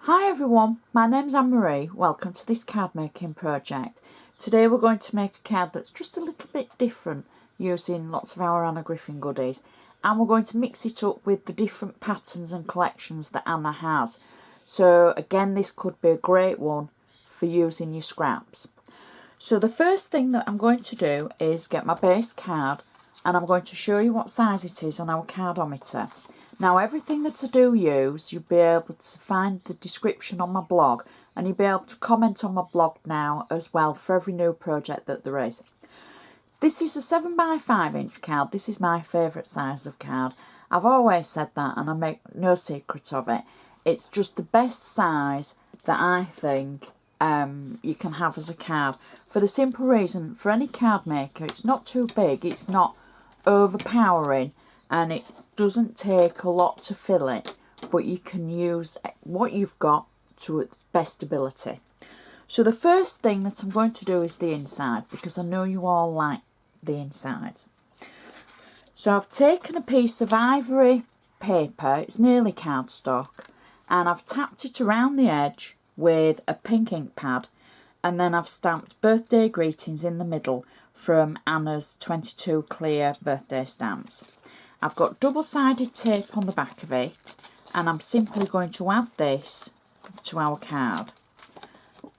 Hi everyone, my name's Anne-Marie. Welcome to this card making project. Today we're going to make a card that's just a little bit different using lots of our Anna Griffin goodies, and we're going to mix it up with the different patterns and collections that Anna has. So again, this could be a great one for using your scraps. So the first thing that I'm going to do is get my base card, and I'm going to show you what size it is on our cardometer. Now everything that I do use, you'll be able to find the description on my blog, and you'll be able to comment on my blog now as well for every new project that there is. This is a 7x5 inch card. This is my favourite size of card. I've always said that and I make no secret of it. It's just the best size that I think you can have as a card, for the simple reason, for any card maker, it's not too big, it's not overpowering, and it doesn't take a lot to fill it, but you can use what you've got to its best ability. So the first thing that I'm going to do is the inside, because I know you all like the insides. So I've taken a piece of ivory paper, it's nearly cardstock, and I've tapped it around the edge with a pink ink pad, and then I've stamped birthday greetings in the middle from Anna's 22 clear birthday stamps. I've got double-sided tape on the back of it, and I'm simply going to add this to our card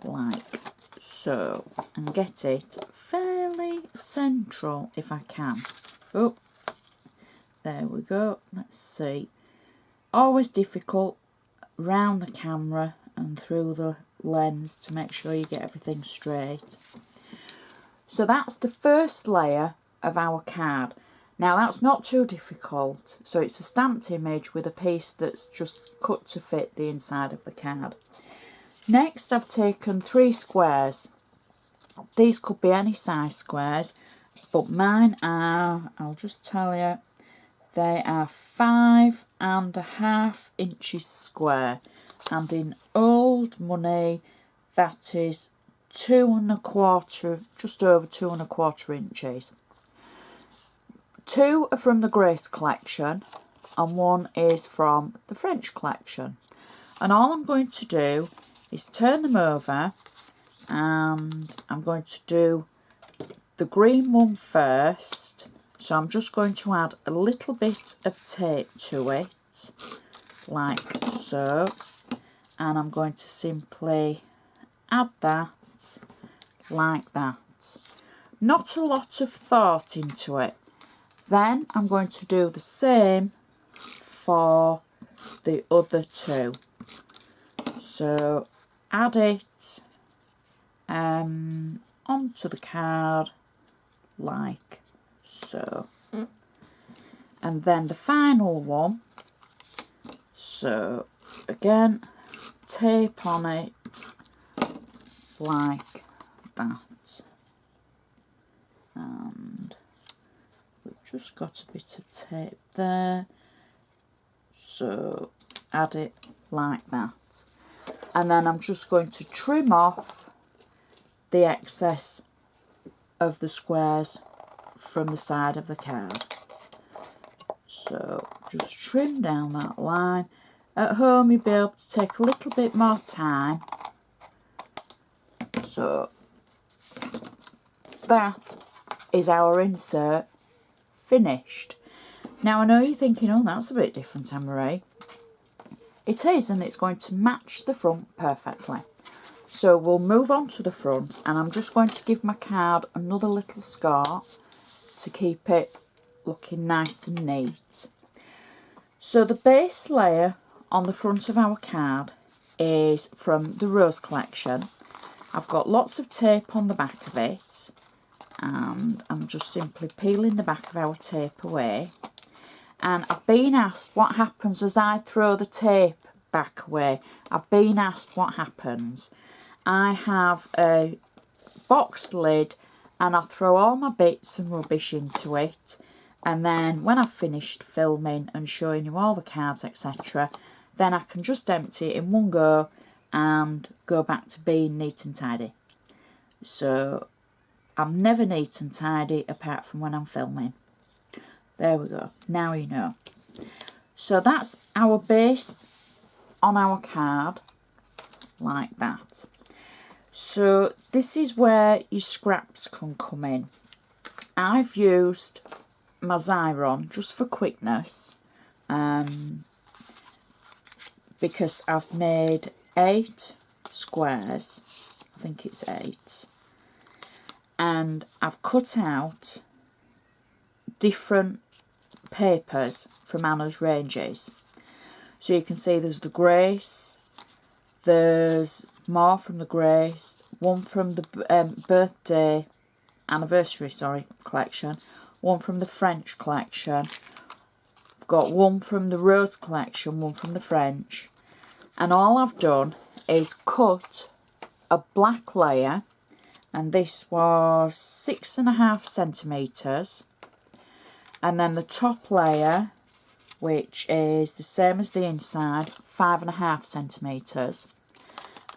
like so and get it fairly central if I can. Oh, there we go. Let's see. Always difficult round the camera and through the lens to make sure you get everything straight. So that's the first layer of our card. Now that's not too difficult, so it's a stamped image with a piece that's just cut to fit the inside of the card. Next I've taken 3 squares. These could be any size squares, but mine are, I'll just tell you, they are 5.5 inches square, and in old money that is 2.25, just over 2.25 inches. 2 are from the Grace collection and 1 is from the French collection. And all I'm going to do is turn them over, and I'm going to do the green one first. So I'm just going to add a little bit of tape to it, like so. And I'm going to simply add that like that. Not a lot of thought into it. Then I'm going to do the same for the other 2. So add it onto the card like so. And then the final one, so again, tape on it like that. And just got a bit of tape there, so add it like that, and then I'm just going to trim off the excess of the squares from the side of the card. So just trim down that line. At home you'll be able to take a little bit more time. So that is our insert finished. Now I know you're thinking, oh, that's a bit different, Anne-Marie. It is, and it's going to match the front perfectly. So we'll move on to the front, and I'm just going to give my card another little score to keep it looking nice and neat. So the base layer on the front of our card is from the Rose collection. I've got lots of tape on the back of it, and I'm just simply peeling the back of our tape away. And I've been asked what happens as I throw the tape back away. I've been asked what happens. I have a box lid, and I throw all my bits and rubbish into it, and then when I've finished filming and showing you all the cards, etc., then I can just empty it in one go and go back to being neat and tidy. So I'm never neat and tidy apart from when I'm filming. There we go, now you know. So that's our base on our card. like that. So this is where your scraps can come in. I've used my Xyron just for quickness, because I've made 8 squares, I think it's 8, and I've cut out different papers from Anna's ranges. So you can see there's the Grace, there's more from the Grace, one from the anniversary collection, one from the French collection. I've got one from the Rose collection, one from the French, and all I've done is cut a black layer, and this was 6.5 centimetres, and then the top layer, which is the same as the inside, 5.5 centimetres.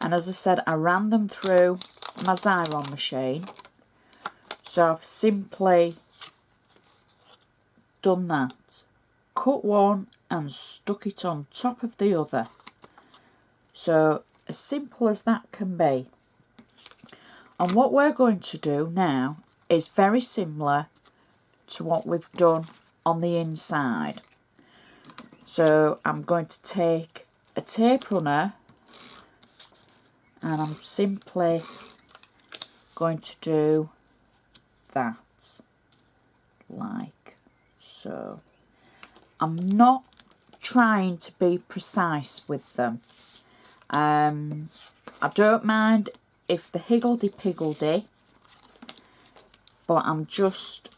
And as I said, I ran them through my Xyron machine. So I've simply done that. Cut one and stuck it on top of the other. So as simple as that can be. And what we're going to do now is very similar to what we've done on the inside. So I'm going to take a tape runner and I'm simply going to do that, like so. I'm not trying to be precise with them. I don't mind if the higgledy-piggledy, but I'm just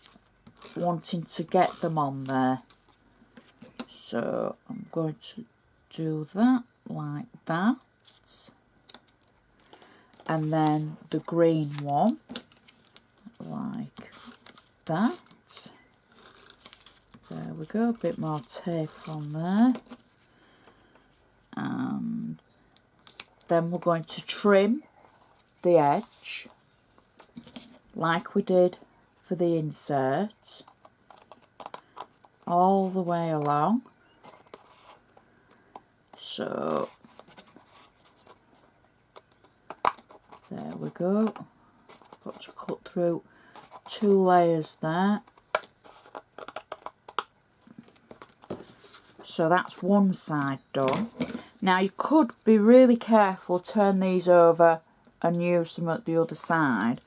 wanting to get them on there. So I'm going to do that like that, and then the green one like that. There we go, a bit more tape on there, and then we're going to trim the edge like we did for the insert all the way along. So there we go. Got to cut through 2 layers there. So that's one side done. Now you could be really careful, turn these over and use them at the other side.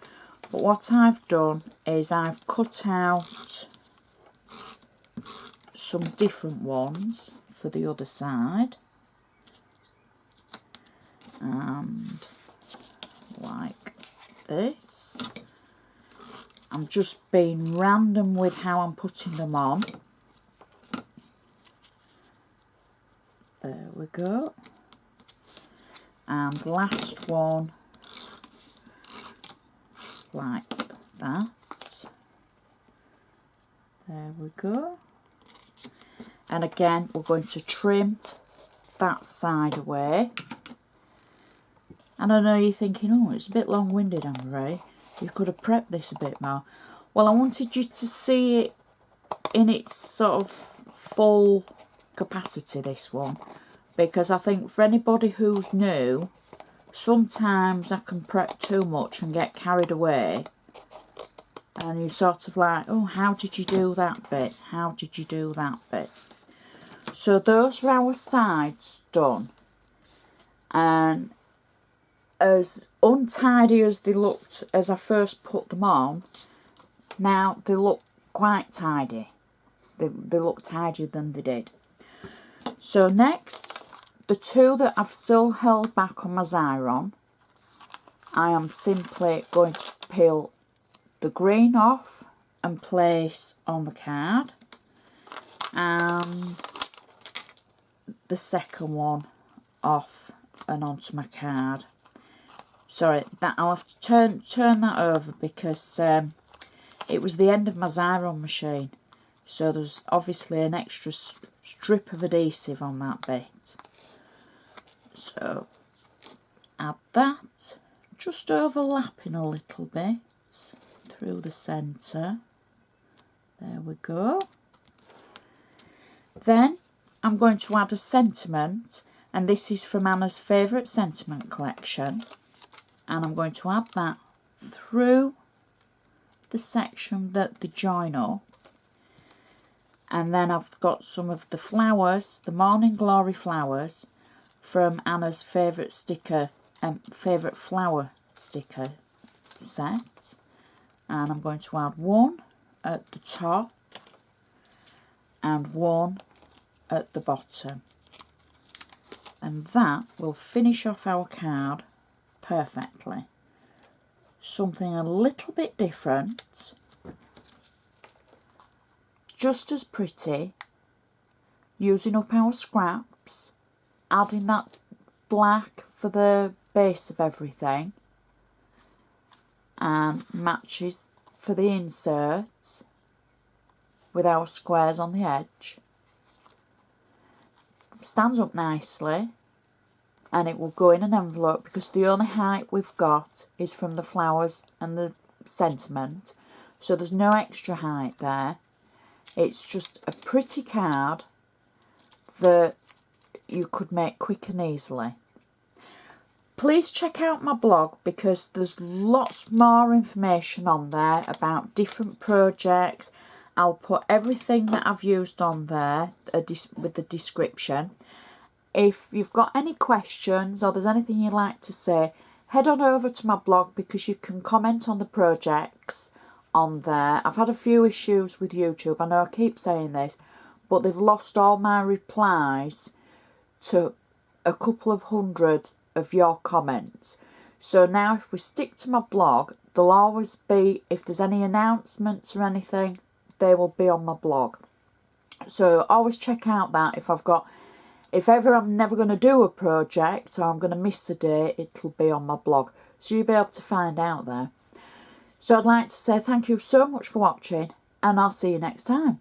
But what I've done is I've cut out some different ones for the other side. And like this. I'm just being random with how I'm putting them on. There we go. And last one like that. There we go. And again, we're going to trim that side away. And I know you're thinking, oh, it's a bit long-winded, Anne-Marie. You could have prepped this a bit more. Well, I wanted you to see it in its sort of full capacity, this one. Because I think for anybody who's new, sometimes I can prep too much and get carried away. And you're sort of like, oh, how did you do that bit? How did you do that bit? So those are our sides done. And as untidy as they looked as I first put them on, now they look quite tidy. They look tidier than they did. So next, the 2 that I've still held back on my Xyron, I am simply going to peel the green off and place on the card, and the second one off and onto my card. Sorry, that I'll have to turn that over because it was the end of my Xyron machine, so there's obviously an extra strip of adhesive on that bit. So add that, just overlapping a little bit through the centre. There we go. Then I'm going to add a sentiment, and this is from Anna's Favourite Sentiment collection, and I'm going to add that through the section that they join up. And then I've got some of the flowers, the Morning Glory flowers from Anna's favourite sticker, favourite flower sticker set, and I'm going to add one at the top and one at the bottom, and that will finish off our card perfectly. Something a little bit different, just as pretty, using up our scraps, adding that black for the base of everything, and matches for the inserts with our squares on the edge. Stands up nicely, and it will go in an envelope because the only height we've got is from the flowers and the sentiment, so there's no extra height there. It's just a pretty card that you could make quick and easily. Please check out my blog because there's lots more information on there about different projects. I'll put everything that I've used on there with the description. If you've got any questions or there's anything you'd like to say, head on over to my blog because you can comment on the projects on there. I've had a few issues with YouTube, I know I keep saying this, but they've lost all my replies to a couple of hundred of your comments. So now if we stick to my blog, there'll always be, if there's any announcements or anything, they will be on my blog. So always check out that. If ever I'm never going to do a project or I'm going to miss a day, it'll be on my blog. So you'll be able to find out there. So I'd like to say thank you so much for watching, and I'll see you next time.